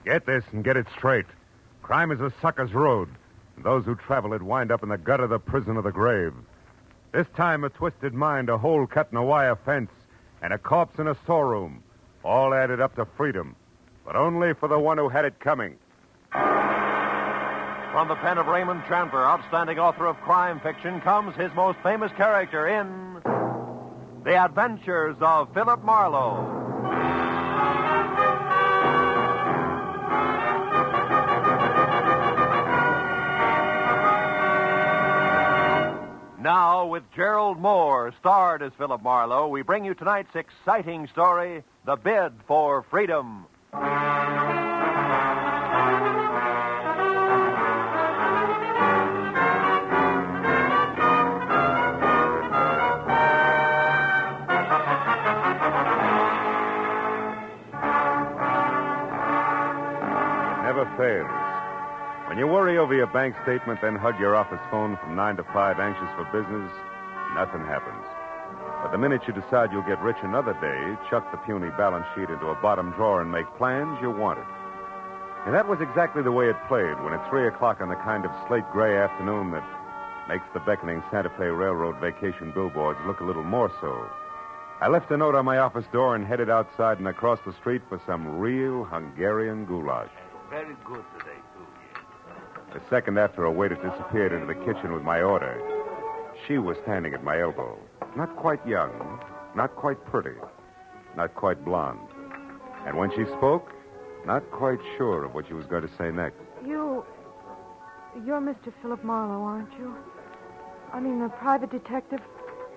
Get this and get it straight. Crime is a sucker's road. And those who travel it wind up in the gut of the prison of the grave. This time, a twisted mind, a hole cut in a wire fence, and a corpse in a storeroom. All added up to freedom. But only for the one who had it coming. From the pen of Raymond Chandler, outstanding author of crime fiction, comes his most famous character in The Adventures of Philip Marlowe. Now, with Gerald Moore, starred as Philip Marlowe, we bring you tonight's exciting story, The Bid for Freedom. Never fails. When you worry over your bank statement, then hug your office phone from 9 to 5, anxious for business, nothing happens. But the minute you decide you'll get rich another day, chuck the puny balance sheet into a bottom drawer and make plans, you want it. And that was exactly the way it played when at 3 o'clock on the kind of slate-gray afternoon that makes the beckoning Santa Fe Railroad vacation billboards look a little more so. I left a note on my office door and headed outside and across the street for some real Hungarian goulash. Very good today, too. A second after a waiter disappeared into the kitchen with my order, she was standing at my elbow. Not quite young, not quite pretty, not quite blonde. And when she spoke, not quite sure of what she was going to say next. You're Mr. Philip Marlowe, aren't you? I mean, the private detective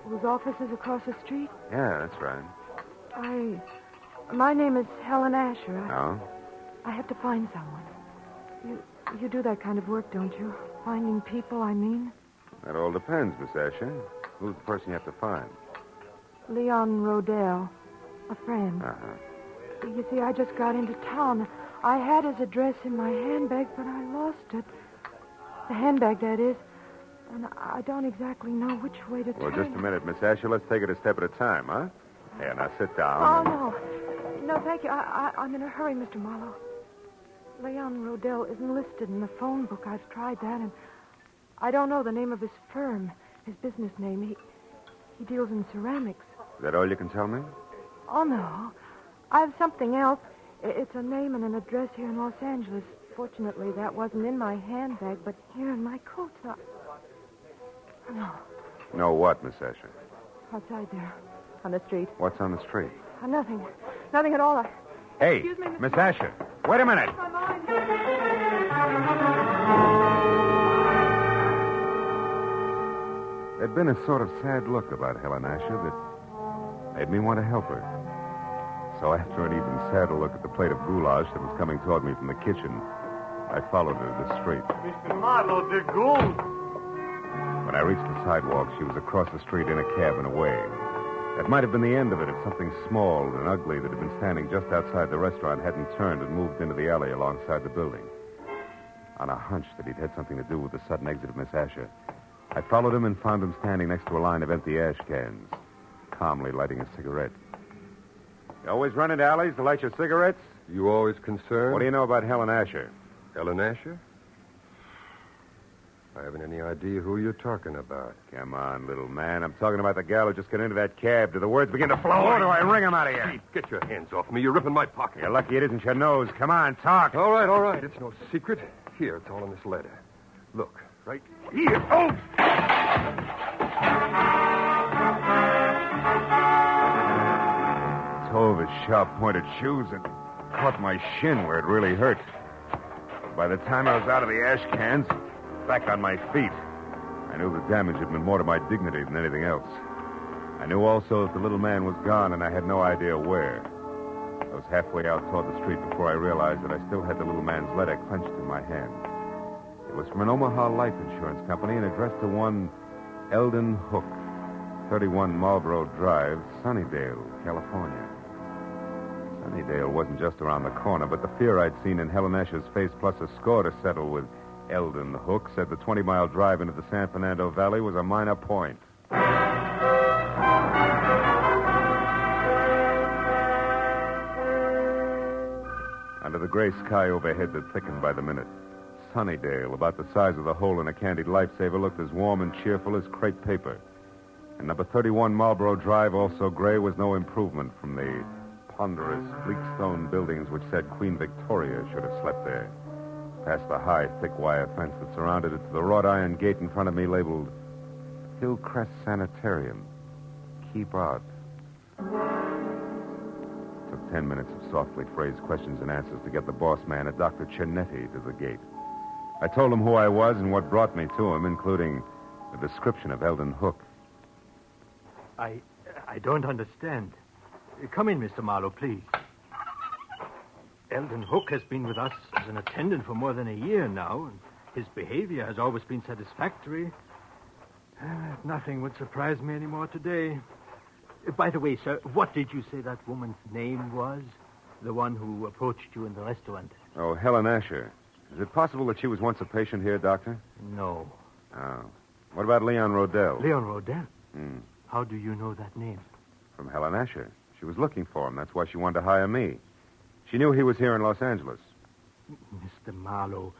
whose office is across the street? Yeah, that's right. My name is Helen Asher. Oh? I have to find someone. You do that kind of work, don't you? Finding people, I mean. That all depends, Miss Asher. Who's the person you have to find? Leon Rodell, a friend. Uh-huh. You see, I just got into town. I had his address in my handbag, but I lost it. The handbag, that is. And I don't exactly know which way to turn. Well, just a minute, Miss Asher. Let's take it a step at a time, huh? Here, now sit down. Oh, no. No, thank you. I'm in a hurry, Mr. Marlowe. Leon Rodell isn't listed in the phone book. I've tried that, and I don't know the name of his firm, his business name. He deals in ceramics. Is that all you can tell me? Oh, no. I have something else. It's a name and an address here in Los Angeles. Fortunately, that wasn't in my handbag, but here in my coat. No. No what, Miss Asher? Outside there, on the street. What's on the street? Nothing. Nothing at all. Hey, Excuse me, Miss Asher. Wait a minute. My mind. There'd been a sort of sad look about Helen Asher that made me want to help her. So after an even sadder look at the plate of goulash that was coming toward me from the kitchen, I followed her to the street. Mr. Marlowe, the gold. When I reached the sidewalk, she was across the street in a cab and away. That might have been the end of it if something small and ugly that had been standing just outside the restaurant hadn't turned and moved into the alley alongside the building. On a hunch that he'd had something to do with the sudden exit of Miss Asher, I followed him and found him standing next to a line of empty ash cans, calmly lighting a cigarette. You always run into alleys to light your cigarettes? You always concerned? What do you know about Helen Asher? Helen Asher? I haven't any idea who you're talking about. Come on, little man. I'm talking about the gal who just got into that cab. Do the words begin to flow, or do I wring them out of here? Get your hands off me. You're ripping my pocket. You're lucky it isn't your nose. Come on, talk. All right. It's no secret. Here, it's all in this letter. Look, right here. Oh! Toe of his sharp-pointed shoes and caught my shin where it really hurt. By the time I was out of the ash cans, back on my feet, I knew the damage had been more to my dignity than anything else. I knew also that the little man was gone, and I had no idea where. I was halfway out toward the street before I realized that I still had the little man's letter clenched in my hand. It was from an Omaha life insurance company and addressed to one Eldon Hook, 31 Marlboro Drive, Sunnydale, California. Sunnydale wasn't just around the corner, but the fear I'd seen in Helen Asher's face, plus a score to settle with Eldon Hook, said the 20-mile drive into the San Fernando Valley was a minor point. Under the gray sky overhead that thickened by the minute. Sunnydale, about the size of the hole in a candied lifesaver, looked as warm and cheerful as crepe paper. And number 31 Marlborough Drive, also gray, was no improvement from the ponderous, bleak stone buildings which said Queen Victoria should have slept there. Past the high, thick wire fence that surrounded it to the wrought iron gate in front of me labeled Hillcrest Sanitarium. Keep out. Took 10 minutes of softly phrased questions and answers to get the boss man, a Dr. Cianetti, to the gate. I told him who I was and what brought me to him, including a description of Eldon Hook. I don't understand. Come in, Mr. Marlowe, please. Eldon Hook has been with us as an attendant for more than a year now, and his behavior has always been satisfactory. Nothing would surprise me anymore today. By the way, sir, what did you say that woman's name was? The one who approached you in the restaurant? Oh, Helen Asher. Is it possible that she was once a patient here, Doctor? No. Oh. What about Leon Rodell? Leon Rodell? How do you know that name? From Helen Asher. She was looking for him. That's why she wanted to hire me. She knew he was here in Los Angeles. Mr. Marlowe,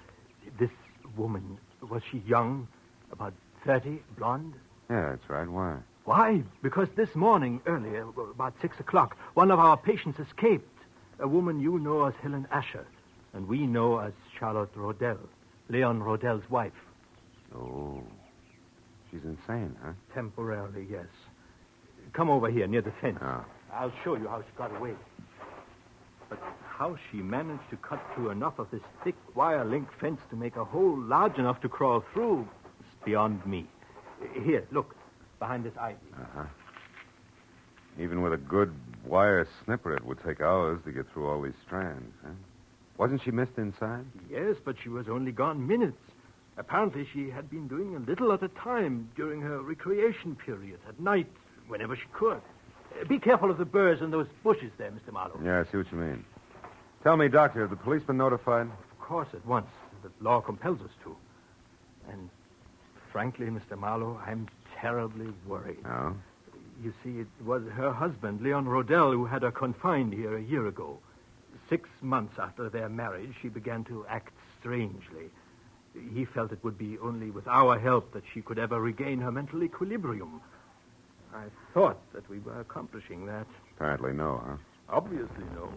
this woman, was she young? About 30, blonde? Yeah, that's right. Why? Why? Because this morning, earlier, about 6 o'clock, one of our patients escaped. A woman you know as Helen Asher, and we know as Charlotte Rodell, Leon Rodell's wife. Oh. She's insane, huh? Temporarily, yes. Come over here, near the fence. Oh. I'll show you how she got away. But how she managed to cut through enough of this thick wire link fence to make a hole large enough to crawl through is beyond me. Here, look, behind this ivy. Uh-huh. Even with a good wire snipper, it would take hours to get through all these strands, huh? Wasn't she missed inside? Yes, but she was only gone minutes. Apparently, she had been doing a little at a time during her recreation period, at night, whenever she could. Be careful of the burrs and those bushes there, Mr. Marlowe. Yeah, I see what you mean. Tell me, Doctor, have the police been notified? Of course, at once. The law compels us to. And frankly, Mr. Marlowe, I'm terribly worried. Oh? You see, it was her husband, Leon Rodell, who had her confined here a year ago. 6 months after their marriage, she began to act strangely. He felt it would be only with our help that she could ever regain her mental equilibrium. I thought that we were accomplishing that. Apparently no, huh? Obviously no.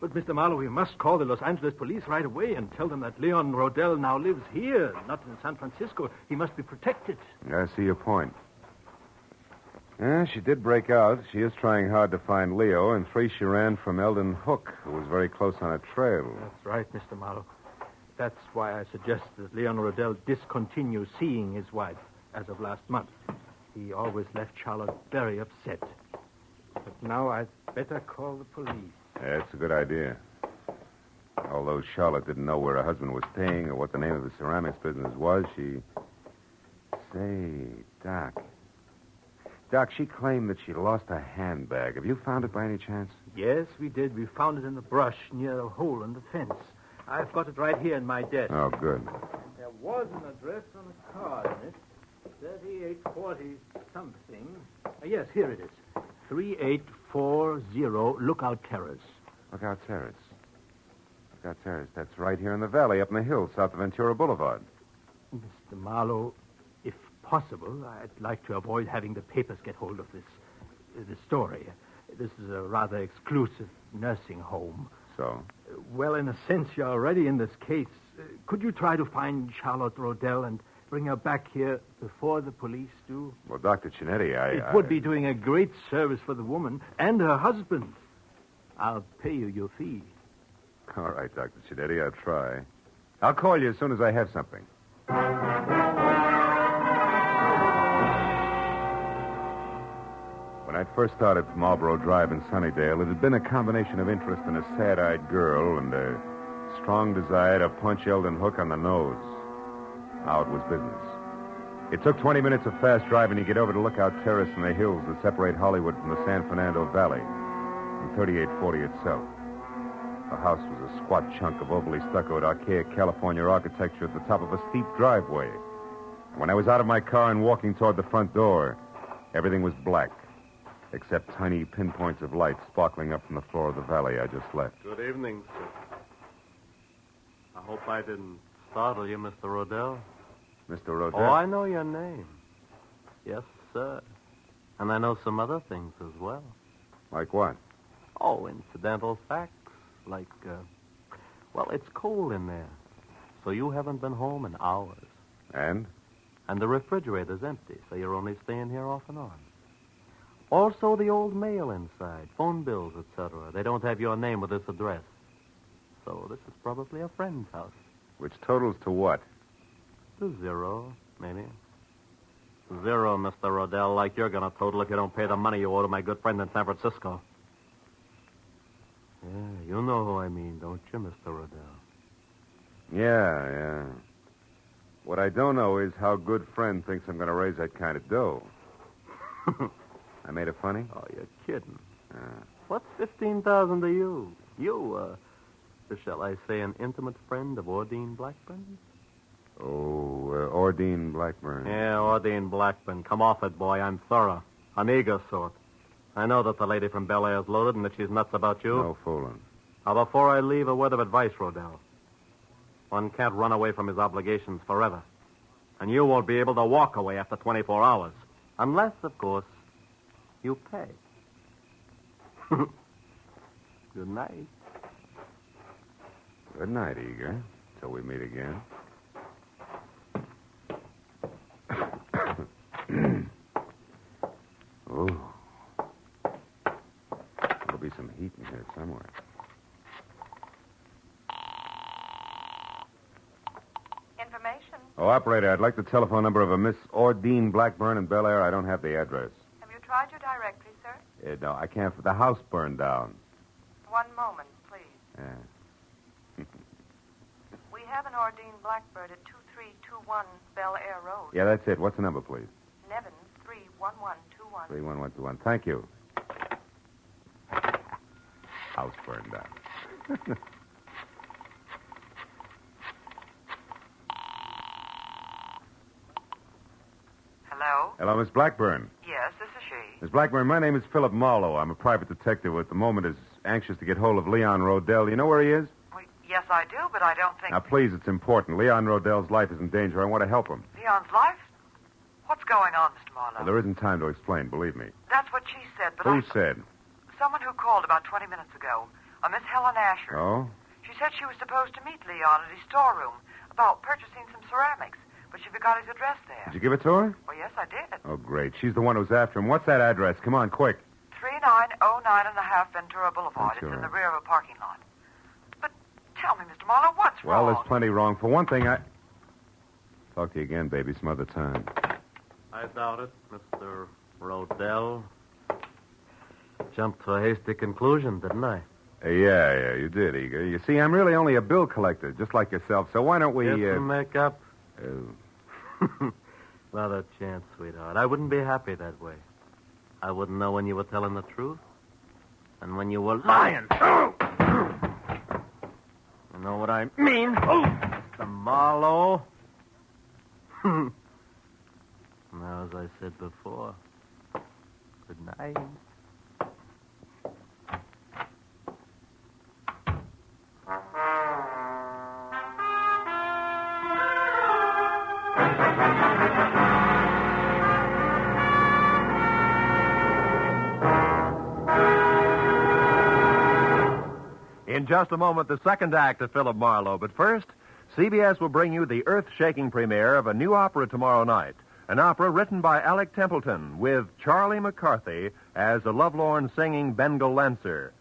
But, Mr. Marlowe, we must call the Los Angeles police right away and tell them that Leon Rodell now lives here, not in San Francisco. He must be protected. I see your point. Yeah, she did break out. She is trying hard to find Leo, and 3 she ran from Eldon Hook, who was very close on a trail. That's right, Mr. Marlowe. That's why I suggest that Leon Rodell discontinue seeing his wife as of last month. He always left Charlotte very upset. But now I'd better call the police. Yeah, it's a good idea. Although Charlotte didn't know where her husband was staying or what the name of the ceramics business was, she... Say, Doc, she claimed that she lost her handbag. Have you found it by any chance? Yes, we did. We found it in the brush near a hole in the fence. I've got it right here in my desk. Oh, good. There was an address on a card in it. 3840 something. Yes, here it is. 3840 Lookout Terrace. Lookout Terrace. Lookout Terrace. That's right here in the valley, up in the hills, south of Ventura Boulevard. Mr. Marlowe, if possible, I'd like to avoid having the papers get hold of this story. This is a rather exclusive nursing home. So? Well, in a sense, you're already in this case. Could you try to find Charlotte Rodell and bring her back here before the police do? Well, Dr. Cianetti, It would be doing a great service for the woman and her husband. I'll pay you your fee. All right, Dr. Cianetti, I'll try. I'll call you as soon as I have something. When I first started Marlborough Drive in Sunnydale, it had been a combination of interest in a sad-eyed girl and a strong desire to punch Eldon Hook on the nose. Now it was business. It took 20 minutes of fast driving to get over to Lookout Terrace in the hills that separate Hollywood from the San Fernando Valley, and 3840 itself. The house was a squat chunk of overly stuccoed, archaic California architecture at the top of a steep driveway. And when I was out of my car and walking toward the front door, everything was black, except tiny pinpoints of light sparkling up from the floor of the valley I just left. Good evening, sir. hope I didn't startle you, Mr. Rodell. Mr. Rodell? Oh, I know your name. Yes, sir. And I know some other things as well. Like what? Oh, incidental facts. Like, well, it's cold in there. So you haven't been home in hours. And? And the refrigerator's empty, so you're only staying here off and on. Also, the old mail inside, phone bills, etc. They don't have your name with this address. So this is probably a friend's house. Which totals to what? To zero, maybe. Zero, Mr. Rodell, like you're going to total if you don't pay the money you owe to my good friend in San Francisco. Yeah, you know who I mean, don't you, Mr. Rodell? Yeah. What I don't know is how good friend thinks I'm going to raise that kind of dough. I made it funny? Oh, you're kidding. What's $15,000 to you? You, shall I say, an intimate friend of Ordine Blackburn? Oh, Ordine Blackburn. Yeah, Ordine Blackburn. Come off it, boy. I'm thorough. An eager sort. I know that the lady from Bel Air's loaded and that she's nuts about you. No fooling. Now, before I leave, a word of advice, Rodell. One can't run away from his obligations forever. And you won't be able to walk away after 24 hours. Unless, of course, you pay. Good night. Good night, Eager. Till we meet again. Oh. There'll be some heat in here somewhere. Information. Oh, operator, I'd like the telephone number of a Miss Ordine Blackburn in Bel Air. I don't have the address. Have you tried your directory, sir? No, I can't. The house burned down. One moment, please. Yeah. We have an Ordine Blackbird at 2321 Bel Air Road. Yeah, that's it. What's the number, please? Nevins 31121. 31121. Thank you. House burned down. Hello? Hello, Miss Blackburn. Yes, this is she. Miss Blackburn, my name is Philip Marlowe. I'm a private detective who at the moment is anxious to get hold of Leon Rodell. You know where he is? Well, yes, I do, but I don't think... Now, please, it's important. Leon Rodell's life is in danger. I want to help him. Leon's life? What's going on, Mr. Marlowe? Well, there isn't time to explain, believe me. That's what she said, but Who said? Someone who called about 20 minutes ago. A Miss Helen Asher. Oh? She said she was supposed to meet Leon at his storeroom about purchasing some ceramics, but she forgot his address there. Did you give it to her? Well, yes, I did. Oh, great. She's the one who's after him. What's that address? Come on, quick. 3909.5 Ventura Boulevard. Ventura. It's in the rear of a parking lot. But tell me, Mr. Marlowe, what's Well, wrong? there's plenty wrong. For one thing, Talk to you again, baby, some other time. I doubt it, Mr. Rodell. Jumped to a hasty conclusion, didn't I? Yeah, you did, Eager. You see, I'm really only a bill collector, just like yourself, so why don't we... Get some makeup? Oh. Not a chance, sweetheart. I wouldn't be happy that way. I wouldn't know when you were telling the truth and when you were lying. You know what I mean? Mr. Marlowe. Now, as I said before, good night. In just a moment, the second act of Philip Marlowe. But first, CBS will bring you the earth-shaking premiere of a new opera tomorrow night. An opera written by Alec Templeton with Charlie McCarthy as a lovelorn singing Bengal Lancer.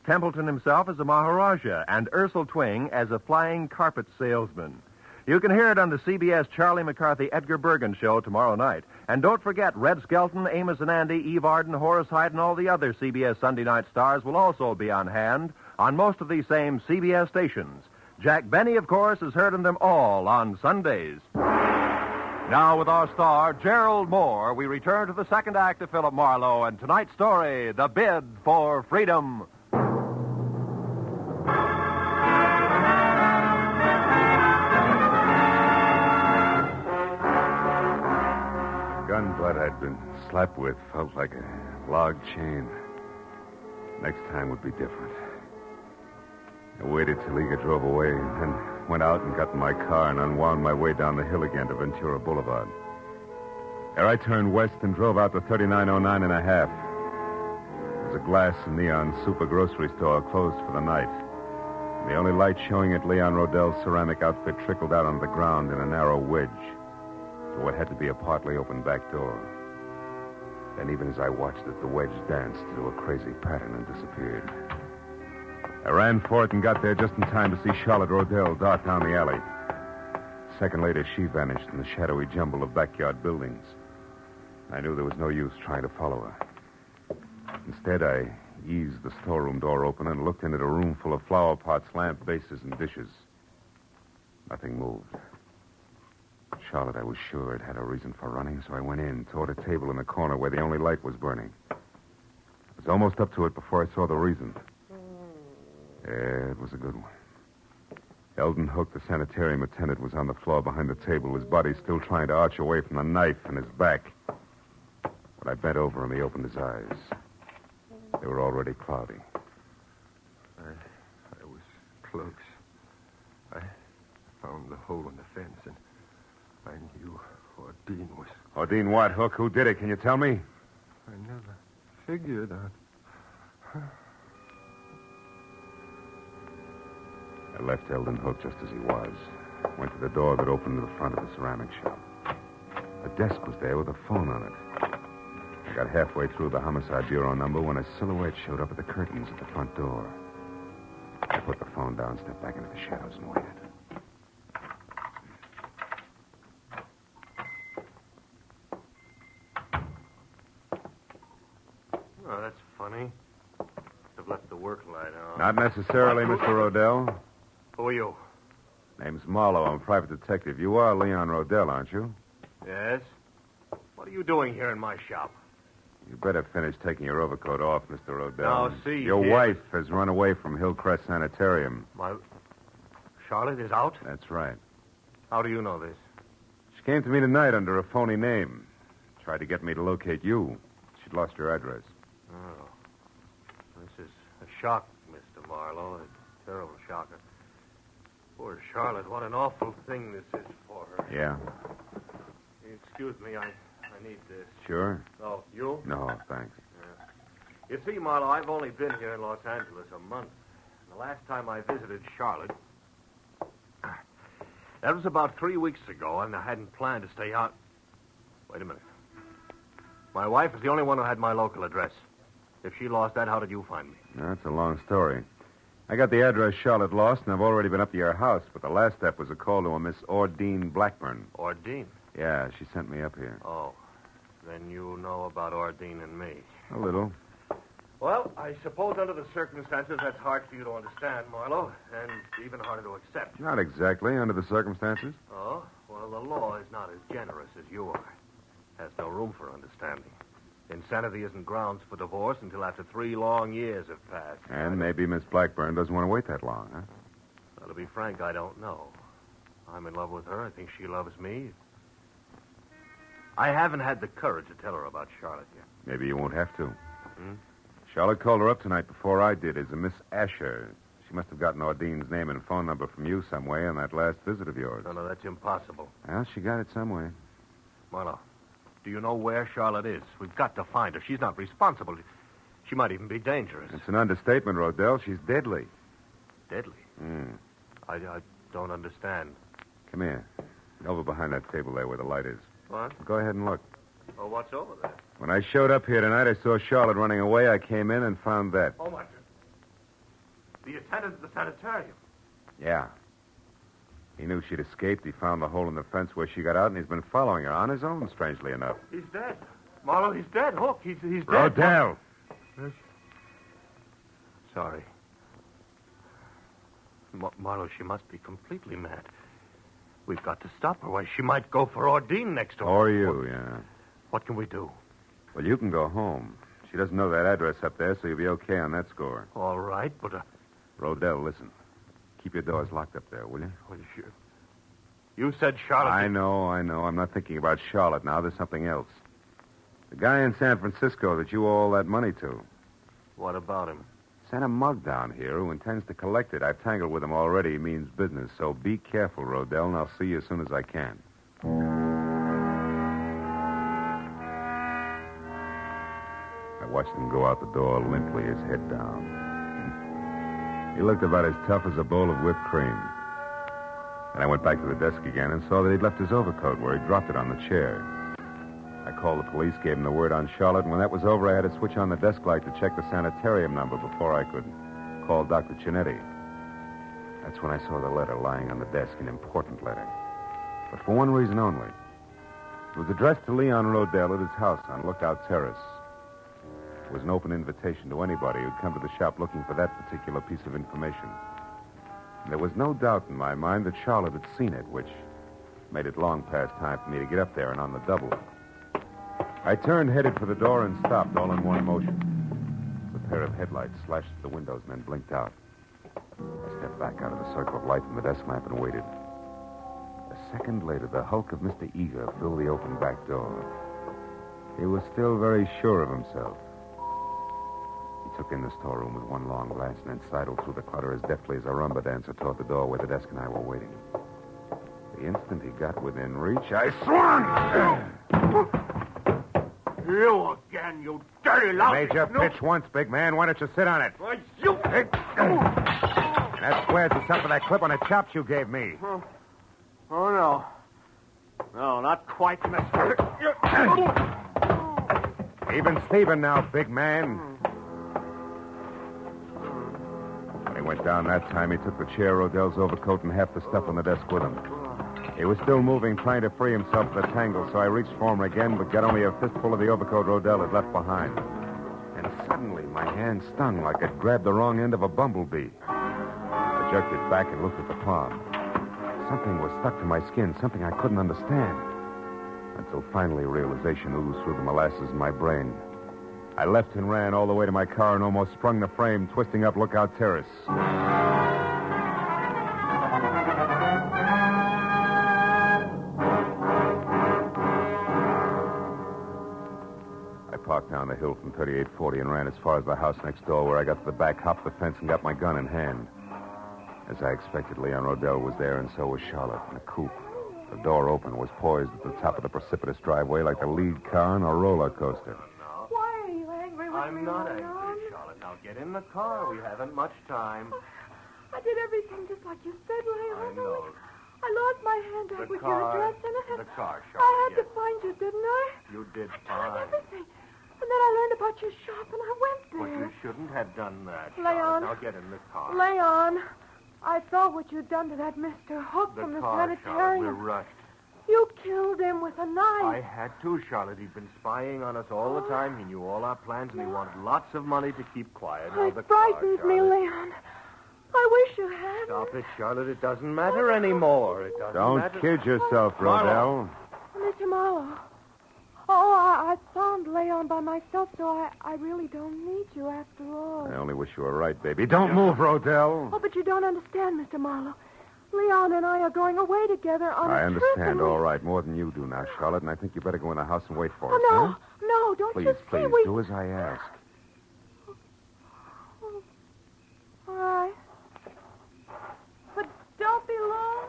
Templeton himself as a Maharaja and Ursel Twing as a flying carpet salesman. You can hear it on the CBS Charlie McCarthy Edgar Bergen show tomorrow night. And don't forget, Red Skelton, Amos and Andy, Eve Arden, Horace Hyde, and all the other CBS Sunday night stars will also be on hand on most of these same CBS stations. Jack Benny, of course, has heard of them all on Sundays. Now, with our star, Gerald Moore, we return to the second act of Philip Marlowe and tonight's story, The Bid for Freedom. Gun butt I'd been slapped with felt like a log chain. Next time would be different. I waited till Eager drove away, and then went out and got in my car and unwound my way down the hill again to Ventura Boulevard. There I turned west and drove out to 3909 and a half. There's a glass and neon super grocery store closed for the night. The only light showing at Leon Rodell's ceramic outfit trickled out onto the ground in a narrow wedge to what had to be a partly open back door. Then even as I watched it, the wedge danced into a crazy pattern and disappeared. I ran for it and got there just in time to see Charlotte Rodell dart down the alley. A second later, she vanished in the shadowy jumble of backyard buildings. I knew there was no use trying to follow her. Instead, I eased the storeroom door open and looked into a room full of flower pots, lamp bases, and dishes. Nothing moved. Charlotte, I was sure, had a reason for running, so I went in, toward a table in the corner where the only light was burning. I was almost up to it before I saw the reason. Yeah, it was a good one. Eldon Hook, the sanitarium attendant, was on the floor behind the table, his body still trying to arch away from the knife in his back. When I bent over him, he opened his eyes. They were already cloudy. I was close. I found the hole in the fence, and I knew Ordine was... Ordine what, Hook? Who did it? Can you tell me? I never figured on... I left Eldon Hook just as he was. Went to the door that opened to the front of the ceramic shop. A desk was there with a phone on it. I got halfway through the Homicide Bureau number when a silhouette showed up at the curtains at the front door. I put the phone down, stepped back into the shadows, and waited. Oh, that's funny. I've left the work light on. Not necessarily, Mr. Rodell. Who are you? Name's Marlowe. I'm a private detective. You are Leon Rodell, aren't you? Yes? What are you doing here in my shop? You better finish taking your overcoat off, Mr. Rodell. Now, see Your here. wife has run away from Hillcrest Sanitarium. My... Charlotte is out? That's right. How do you know this? She came to me tonight under a phony name. Tried to get me to locate you. She'd lost your address. Oh. This is a shock, Mr. Marlowe. A terrible shocker. Poor Charlotte. What an awful thing this is for her. Yeah. Excuse me, I need this. Sure? Oh, you? No, thanks. You see, Marlowe, I've only been here in Los Angeles a month. The last time I visited Charlotte, that was about 3 weeks ago, and I hadn't planned to stay out. Wait a minute. My wife is the only one who had my local address. If she lost that, how did you find me? That's a long story. I got the address Charlotte lost, and I've already been up to your house, but the last step was a call to a Miss Ordine Blackburn. Ordine? Yeah, she sent me up here. Oh. Then you know about Ordine and me. A little. Well, I suppose under the circumstances, that's hard for you to understand, Marlowe, and even harder to accept. Not exactly, under the circumstances. Oh? Well, the law is not as generous as you are. Has no room for understanding. Insanity isn't grounds for divorce until after 3 long years have passed. And maybe Miss Blackburn doesn't want to wait that long, huh? Well, to be frank, I don't know. I'm in love with her. I think she loves me. I haven't had the courage to tell her about Charlotte yet. Maybe you won't have to. Charlotte called her up tonight before I did as a Miss Asher. She must have gotten Ordine's name and phone number from you some way on that last visit of yours. No, that's impossible. Well, she got it some way. Marlowe, do you know where Charlotte is? We've got to find her. She's not responsible. She might even be dangerous. It's an understatement, Rodell. She's deadly. Deadly? I don't understand. Come here. Over behind that table there where the light is. What? Go ahead and look. Oh, what's over there? When I showed up here tonight, I saw Charlotte running away. I came in and found that. Oh, my... The attendant at the sanitarium. Yeah. He knew she'd escaped. He found the hole in the fence where she got out, and he's been following her on his own, strangely enough. He's dead. Marlowe, he's dead. Hook, he's dead. Rodell! Sorry. Marlowe, she must be completely mad. We've got to stop her. Why, she might go for Ordine next door. Or you, yeah. What can we do? Well, you can go home. She doesn't know that address up there, so you'll be okay on that score. All right, but... Rodell, listen. Keep your doors locked up there, will you? Well, sure. You said Charlotte... I know. I'm not thinking about Charlotte now. There's something else. The guy in San Francisco that you owe all that money to. What about him? Sent a mug down here who intends to collect it. I've tangled with him already. He means business, so be careful, Rodell, and I'll see you as soon as I can. I watched him go out the door limply, his head down. He looked about as tough as a bowl of whipped cream. And I went back to the desk again and saw that he'd left his overcoat where he'd dropped it on the chair. I called the police, gave him the word on Charlotte, and when that was over, I had to switch on the desk light to check the sanitarium number before I could call Dr. Cinetti. That's when I saw the letter lying on the desk, an important letter. But for one reason only. It was addressed to Leon Rodell at his house on Lookout Terrace. It was an open invitation to anybody who'd come to the shop looking for that particular piece of information. And there was no doubt in my mind that Charlotte had seen it, which made it long past time for me to get up there and on the double. I turned, headed for the door, and stopped all in one motion. A pair of headlights slashed at the windows and then blinked out. I stepped back out of the circle of light from the desk lamp and waited. A second later, the hulk of Mr. Eager filled the open back door. He was still very sure of himself. He took in the storeroom with one long glance and then sidled through the clutter as deftly as a rumba dancer toward the door where the desk and I were waiting. The instant he got within reach, I swung! You again, you dirty lousy... Made your pitch once, big man. Why don't you sit on it? Why, you... That squares us up for that clip on the chops you gave me. Oh, no. No, not quite, mister. Even Steven now, big man. When he went down that time, he took the chair, Rodell's overcoat, and half the stuff on the desk with him. He was still moving, trying to free himself from the tangle, so I reached for him again, but got only a fistful of the overcoat Rodell had left behind. And suddenly, my hand stung like it grabbed the wrong end of a bumblebee. I jerked it back and looked at the palm. Something was stuck to my skin, something I couldn't understand. Until finally realization oozed through the molasses in my brain. I left and ran all the way to my car and almost sprung the frame, twisting up Lookout Terrace. I parked down the hill from 3840 and ran as far as the house next door, where I got to the back, hopped the fence, and got my gun in hand. As I expected, Leon Rodell was there, and so was Charlotte in a coupe. The door open, was poised at the top of the precipitous driveway like the lead car on a roller coaster. Why are you angry with me, I'm not Leon? angry, Charlotte. Now get in the car. We haven't much time. I did everything just like you said, Leon. I know. I lost my handbag The with car- your address in it. the car, I Charlotte, had to yes. find you, didn't I? You did I tried fine. everything. And then I learned about your shop, and I went But there. you shouldn't have done that, Leon. Charlotte. Now get in the car. Leon, I saw what you'd done to that Mr. Hook The from the car, Charlotte. sanitarium. We're rushed. You killed him with a knife. I had to, Charlotte. He'd been spying on us all the time. He knew all our plans, and he wanted lots of money to keep quiet. Now, the It frightens car, me, Charlotte. Leon. I wish you hadn't. Stop it, Charlotte. It doesn't matter anymore. It doesn't Don't matter. kid yourself, Rodell. Mr. Marlowe. Oh, I found Leon by myself, so I really don't need you after all. I only wish you were right, baby. Don't move, Rodell. Oh, but you don't understand, Mr. Marlowe. Leon and I are going away together on I a trip. understand and we- all right, more than you do now, Charlotte, and I think you better go in the house and wait for Oh, us, no. huh? No, don't Please, you see? please, we... do as I ask. All right. But don't be long.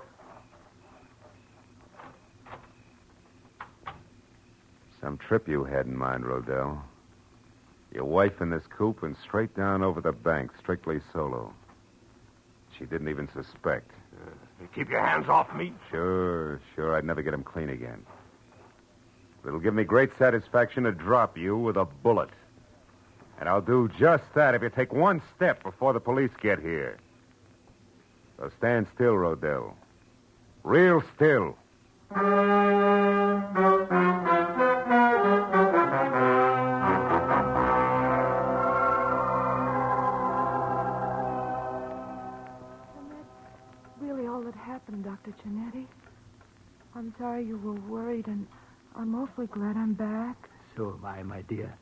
Some trip you had in mind, Rodell. Your wife in this coupe and straight down over the bank, strictly solo. She didn't even suspect. Keep your hands off me. Sure, I'd never get him clean again. But it'll give me great satisfaction to drop you with a bullet. And I'll do just that if you take one step before the police get here. So stand still, Rodell. Real still. And that's really all that happened, Dr. Cinetti. I'm sorry you were worried, and I'm awfully glad I'm back. So am I, my dear.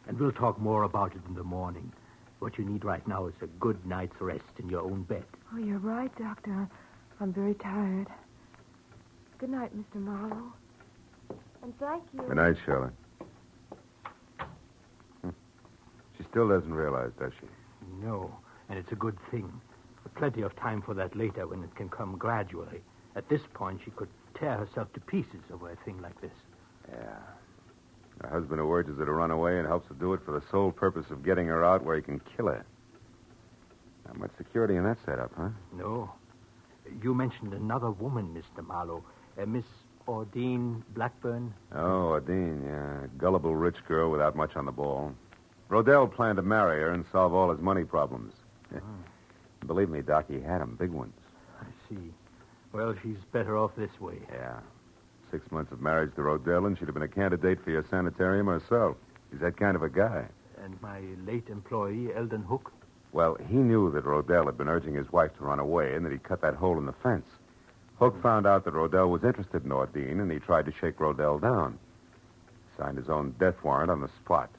And we'll talk more about it in the morning. What you need right now is a good night's rest in your own bed. Oh, you're right, Doctor. I'm very tired. Good night, Mr. Marlowe. And thank you. Good night, Charlotte. She still doesn't realize, does she? No, and it's a good thing. Plenty of time for that later when it can come gradually. At this point, she could tear herself to pieces over a thing like this. Yeah. A husband who urges her to run away and helps her do it for the sole purpose of getting her out where he can kill her. Not much security in that setup, huh? No. You mentioned another woman, Mr. Marlowe. Miss Ordine Blackburn. Oh, Adine, yeah. Gullible rich girl without much on the ball. Rodell planned to marry her and solve all his money problems. Believe me, Doc, he had them, big ones. I see. Well, she's better off this way. Yeah. 6 months of marriage to Rodell, and she'd have been a candidate for your sanitarium herself. He's that kind of a guy. And my late employee, Eldon Hook? Well, he knew that Rodell had been urging his wife to run away and that he'd cut that hole in the fence. Hook found out that Rodell was interested in Ordine, and he tried to shake Rodell down. Signed his own death warrant on the spot.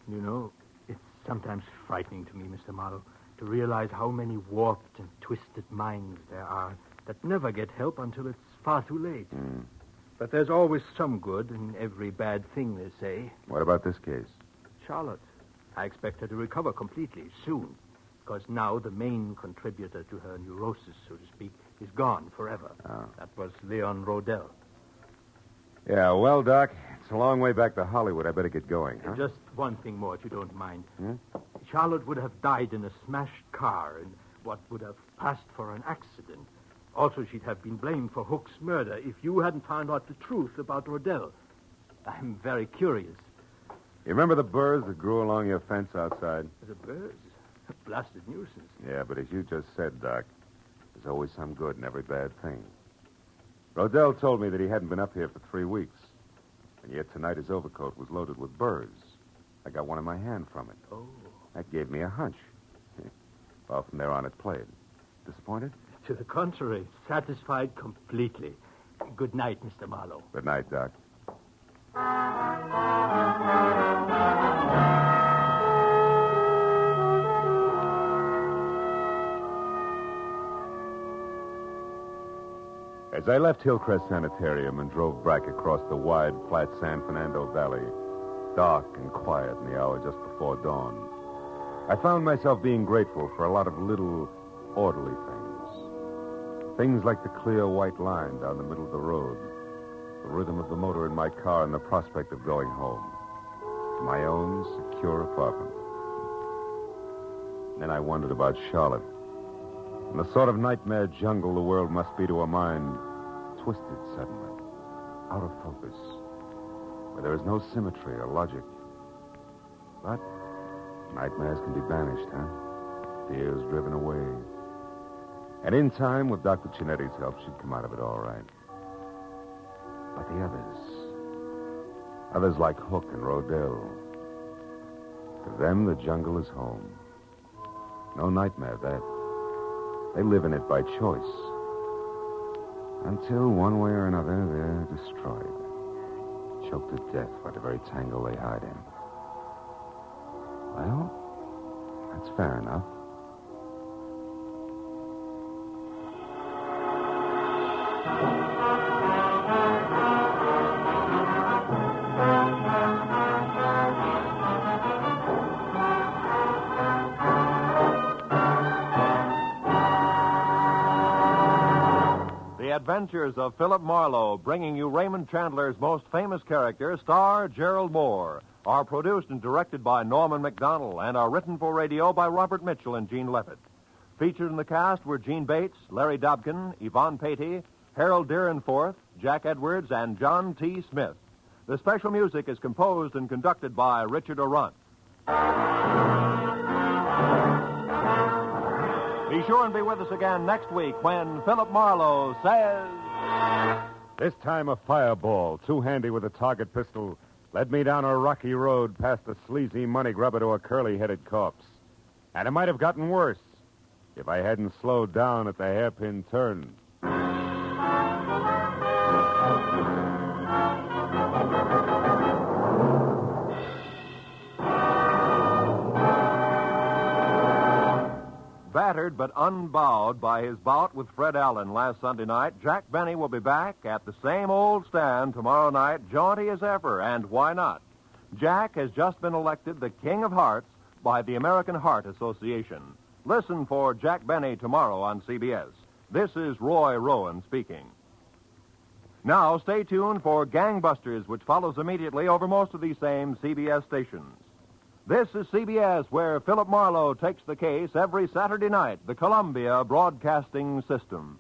You know, it's sometimes frightening to me, Mr. Marlowe, to realize how many warped and twisted minds there are that never get help until it's far too late. But there's always some good in every bad thing, they say. What about this case? Charlotte. I expect her to recover completely soon, because now the main contributor to her neurosis, so to speak, is gone forever. Oh. That was Leon Rodell. Yeah, well, Doc, it's a long way back to Hollywood. I better get going, huh? Just one thing more, if you don't mind. Charlotte would have died in a smashed car in what would have passed for an accident. Also, she'd have been blamed for Hook's murder if you hadn't found out the truth about Rodell. I'm very curious. You remember the burrs that grew along your fence outside? The birds? A blasted nuisance. Yeah, but as you just said, Doc, there's always some good in every bad thing. Rodell told me that he hadn't been up here for 3 weeks. And yet tonight his overcoat was loaded with burrs. I got one in my hand from it. Oh. That gave me a hunch. Well, from there on it played. Disappointed? To the contrary, satisfied completely. Good night, Mr. Marlowe. Good night, Doc. As I left Hillcrest Sanitarium and drove back across the wide, flat San Fernando Valley, dark and quiet in the hour just before dawn, I found myself being grateful for a lot of little, orderly things. Things like the clear white line down the middle of the road, the rhythm of the motor in my car, and the prospect of going home to my own secure apartment. Then I wondered about Charlotte and the sort of nightmare jungle the world must be to a mind twisted suddenly, out of focus, where there is no symmetry or logic. But nightmares can be banished, huh? Fears driven away. And in time, with Dr. Cinetti's help, she'd come out of it all right. But the others like Hook and Rodell, to them, the jungle is home. No nightmare, that. They live in it by choice. Until, one way or another, they're destroyed. Choked to death by the very tangle they hide in. Well, that's fair enough. The Adventures of Philip Marlowe, bringing you Raymond Chandler's most famous character, star Gerald Moore, are produced and directed by Norman MacDonald and are written for radio by Robert Mitchell and Gene Levitt. Featured in the cast were Gene Bates, Larry Dobkin, Yvonne Patey, Harold Deerenforth, Jack Edwards, and John T. Smith. The special music is composed and conducted by Richard Arant. Be sure and be with us again next week when Philip Marlowe says... This time a fireball, too handy with a target pistol, led me down a rocky road past a sleazy money grubber to a curly-headed corpse. And it might have gotten worse if I hadn't slowed down at the hairpin turn. Battered but unbowed by his bout with Fred Allen last Sunday night, Jack Benny will be back at the same old stand tomorrow night, jaunty as ever, and why not? Jack has just been elected the King of Hearts by the American Heart Association. Listen for Jack Benny tomorrow on CBS. This is Roy Rowan speaking. Now, stay tuned for Gangbusters, which follows immediately over most of these same CBS stations. This is CBS, where Philip Marlowe takes the case every Saturday night, the Columbia Broadcasting System.